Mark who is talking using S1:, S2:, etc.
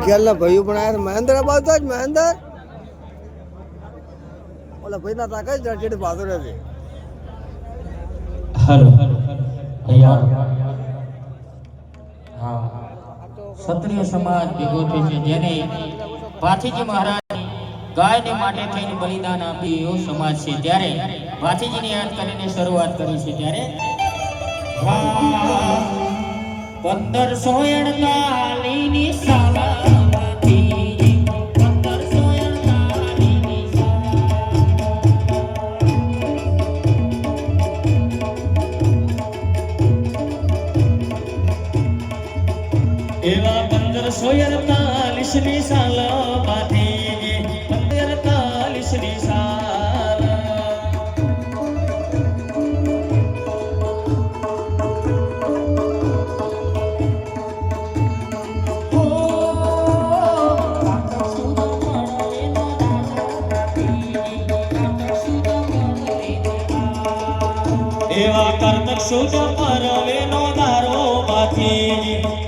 S1: કેલના ભાઈઓ પણ આયા મહેન્દ્ર બાજુ જ મહેન્દ્ર ઓલા ભાઈ ના તાકા જ જેડે બાજુ રહે
S2: હેલો યાર હા ક્ષત્રિય સમાજ ભેગો થયો છે જેને ભાથીજી મહારાજ ગાયને માટે થઈને બલિદાન આપી એવો સમાજ છે ત્યારે ભાથીજીને યાદ કરીને શરૂઆત કરી છે ત્યારે 1548 ની સાલા એવા 1548 ની સાલ ભાથીજી 1548 ની સાલ એવા કર્તક સુદ પરવેનો ધારો ભાથીજી